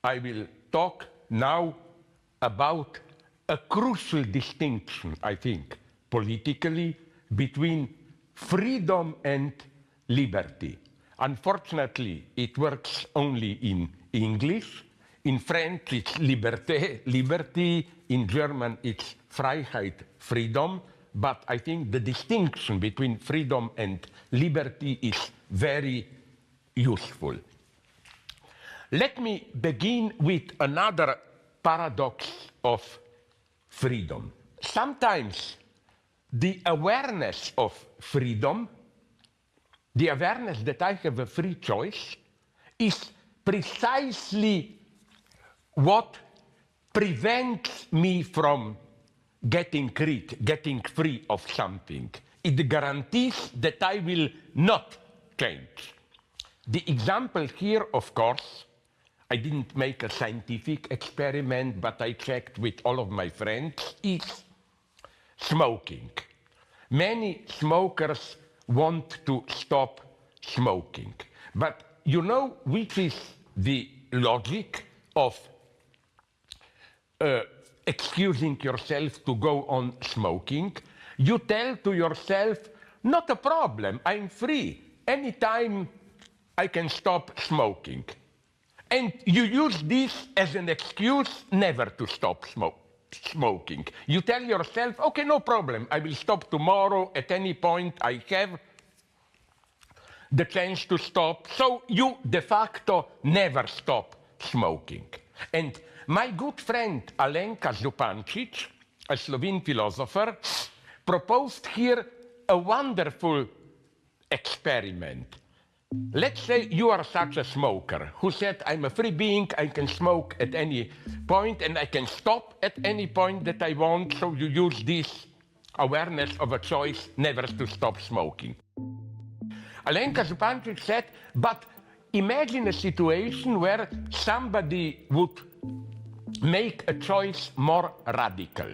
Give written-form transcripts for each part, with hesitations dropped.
I will talk now about a crucial distinction, I think, politically, between freedom and liberty. Unfortunately, it works only in English. In French, it's liberté, liberty. In German, it's Freiheit, freedom. But I think the distinction between freedom and liberty is very useful. Let me begin with another paradox of freedom. Sometimes the awareness of freedom, the awareness that I have a free choice, is precisely what prevents me from getting free of something. It guarantees that I will not change. The example here, of course, I didn't make a scientific experiment, but I checked with all of my friends, is smoking. Many smokers want to stop smoking. But you know which is the logic of excusing yourself to go on smoking? You tell to yourself, not a problem, I'm free. Anytime I can stop smoking. And you use this as an excuse never to stop smoking. You tell yourself, okay, no problem, I will stop tomorrow at any point I have the chance to stop. So you de facto never stop smoking. And my good friend Alenka Zupancic, a Slovene philosopher, proposed here a wonderful experiment. Let's say you are such a smoker who said, I'm a free being, I can smoke at any point and I can stop at any point that I want, so you use this awareness of a choice never to stop smoking. Alenka Zupancic said, but imagine a situation where somebody would make a choice more radical.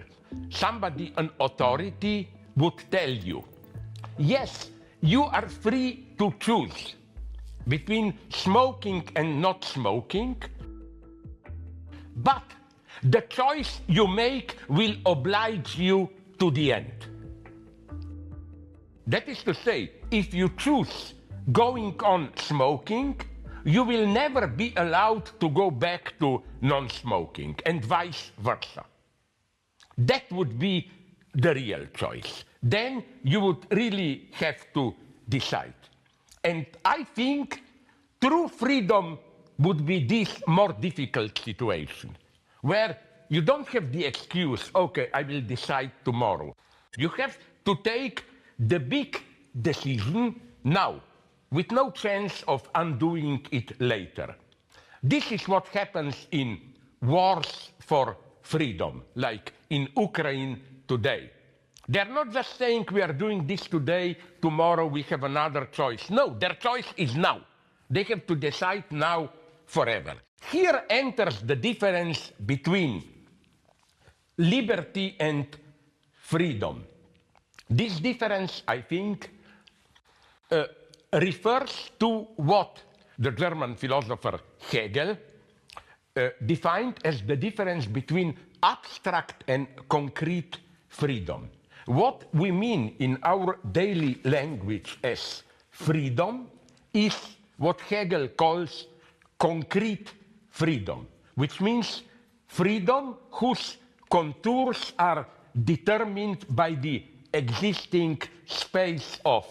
Somebody, an authority, would tell you, yes, you are free to choose between smoking and not smoking, but the choice you make will oblige you to the end. That is to say, if you choose going on smoking, you will never be allowed to go back to non-smoking, and vice versa. That would be the real choice. Then you would really have to decide. And I think true freedom would be this more difficult situation, where you don't have the excuse, okay, I will decide tomorrow. You have to take the big decision now, with no chance of undoing it later. This is what happens in wars for freedom, like in Ukraine today. They're not just saying we are doing this today, tomorrow we have another choice. No, their choice is now. They have to decide now forever. Here enters the difference between liberty and freedom. This difference, I think, refers to what the German philosopher Hegel defined as the difference between abstract and concrete freedom. What we mean in our daily language as freedom is what Hegel calls concrete freedom, which means freedom whose contours are determined by the existing space of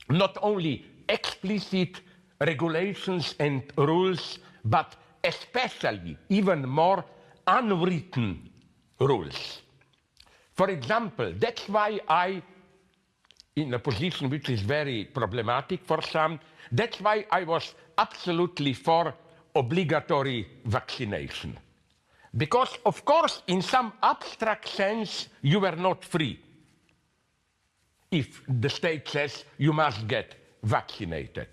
not only explicit regulations and rules, but especially, even more, unwritten rules. For example, that's why I, in a position which is very problematic for some, that's why I was absolutely for obligatory vaccination. Because, of course, in some abstract sense, you were not free if the state says you must get vaccinated.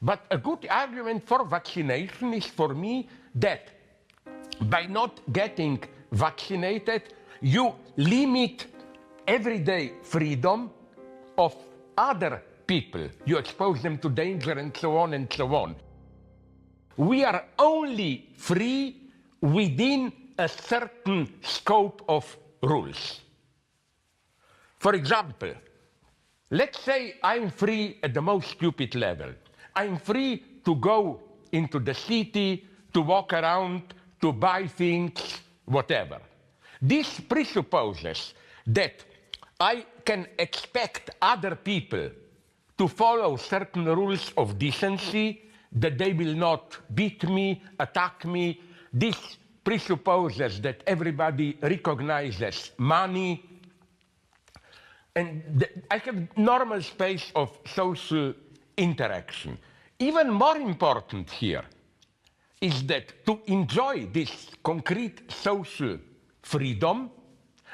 But a good argument for vaccination is for me that by not getting vaccinated, you limit everyday freedom of other people. You expose them to danger and so on and so on. We are only free within a certain scope of rules. For example, let's say I'm free at the most stupid level. I'm free to go into the city, to walk around, to buy things, whatever. This presupposes that I can expect other people to follow certain rules of decency, that they will not beat me, attack me. This presupposes that everybody recognizes money. And I have normal space of social interaction. Even more important here is that to enjoy this concrete social freedom,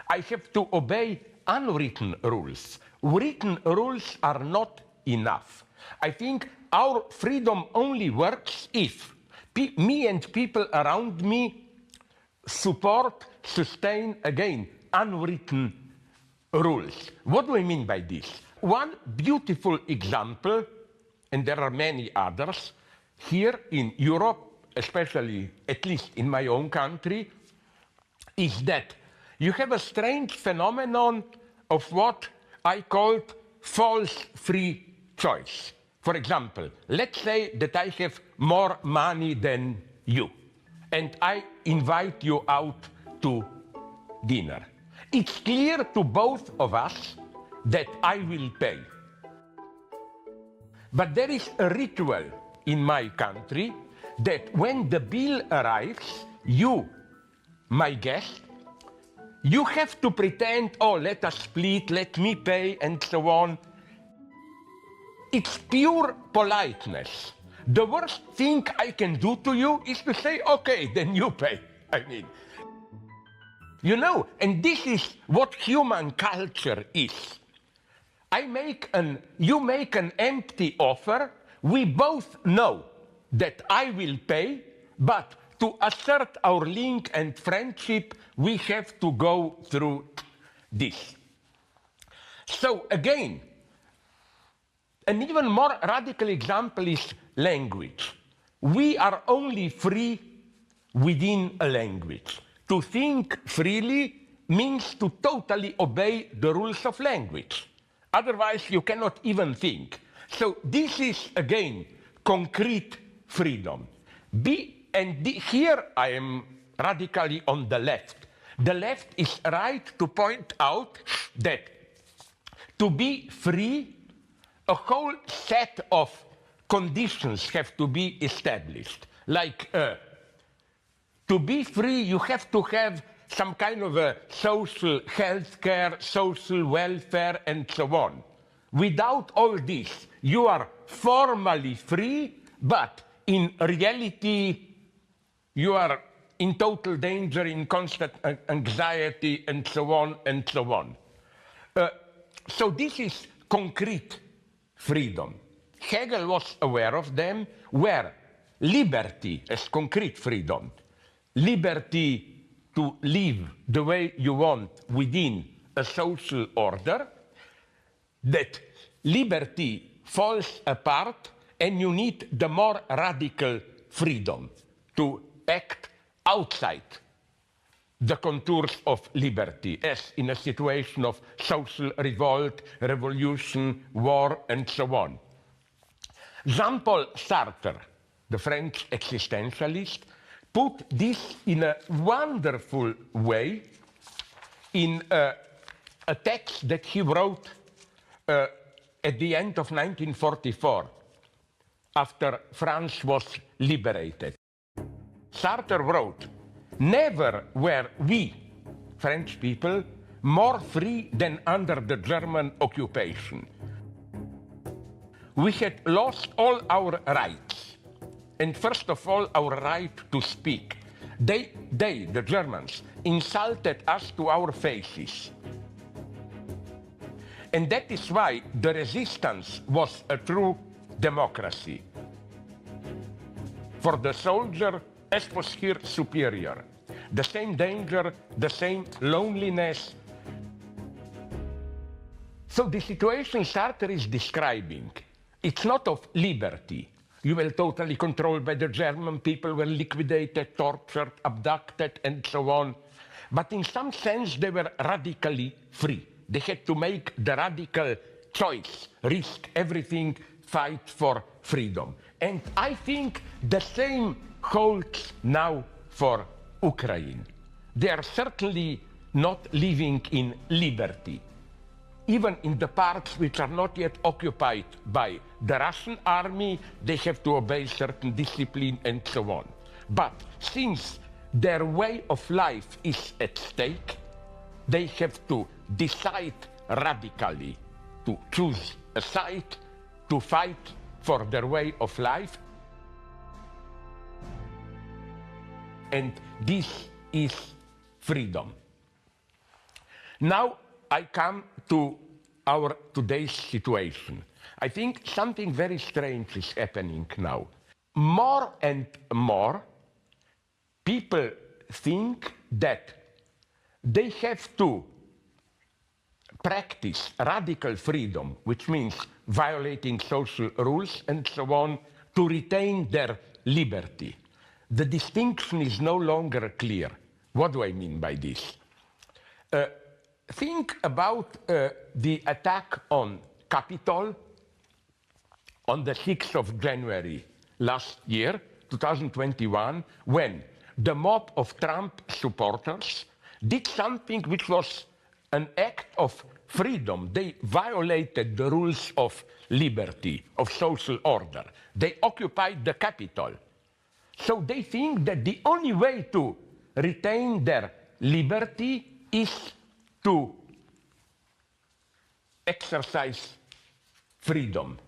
I have to obey unwritten rules. Written rules are not enough. I think our freedom only works if me and people around me support, sustain, again, unwritten rules. What do I mean by this? One beautiful example, and there are many others, here in Europe, especially, at least in my own country, is that you have a strange phenomenon of what I called false free choice. For example, let's say that I have more money than you, and I invite you out to dinner. It's clear to both of us that I will pay. But there is a ritual in my country that when the bill arrives, you, my guest, you have to pretend, oh, let us split, let me pay, and so on. It's pure politeness. The worst thing I can do to you is to say, okay, then you pay. I mean, you know, and this is what human culture is. You make an empty offer. We both know that I will pay, but to assert our link and friendship, we have to go through this. So again, an even more radical example is language. We are only free within a language. To think freely means to totally obey the rules of language. Otherwise, you cannot even think. So this is, again, concrete freedom. Here I am radically on the left. The left is right to point out that to be free, a whole set of conditions have to be established. Like, to be free, you have to have some kind of a social health care, social welfare, and so on. Without all this, you are formally free, but in reality, you are in total danger, in constant anxiety, and so on, and so on. So this is concrete freedom. Hegel was aware of them, where liberty as concrete freedom, liberty to live the way you want within a social order, that liberty falls apart and you need the more radical freedom to act outside the contours of liberty, as in a situation of social revolt, revolution, war, and so on. Jean-Paul Sartre, the French existentialist, put this in a wonderful way in a text that he wrote at the end of 1944, after France was liberated. Sartre wrote, "Never were we, French people, more free than under the German occupation. We had lost all our rights, and first of all, our right to speak. They, the Germans, insulted us to our faces. And that is why the resistance was a true democracy. For the soldier, as was here superior, the same danger, the same loneliness." So the situation Sartre is describing, it's not of liberty, You were totally controlled by the German people, were liquidated, tortured, abducted, and so on. But in some sense, they were radically free. They had to make the radical choice, risk everything, fight for freedom. And I think the same holds now for Ukraine. They are certainly not living in liberty. Even in the parts which are not yet occupied by the Russian army, they have to obey certain discipline and so on. But since their way of life is at stake, they have to decide radically to choose a side, to fight for their way of life. And this is freedom. Now I come to our today's situation. I think something very strange is happening now. More and more people think that they have to practice radical freedom, which means violating social rules and so on, to retain their liberty. The distinction is no longer clear. What do I mean by this? Think about the attack on Capitol on the 6th of January last year, 2021, when the mob of Trump supporters did something which was an act of freedom. They violated the rules of liberty, of social order. They occupied the Capitol. So they think that the only way to retain their liberty is to exercise freedom.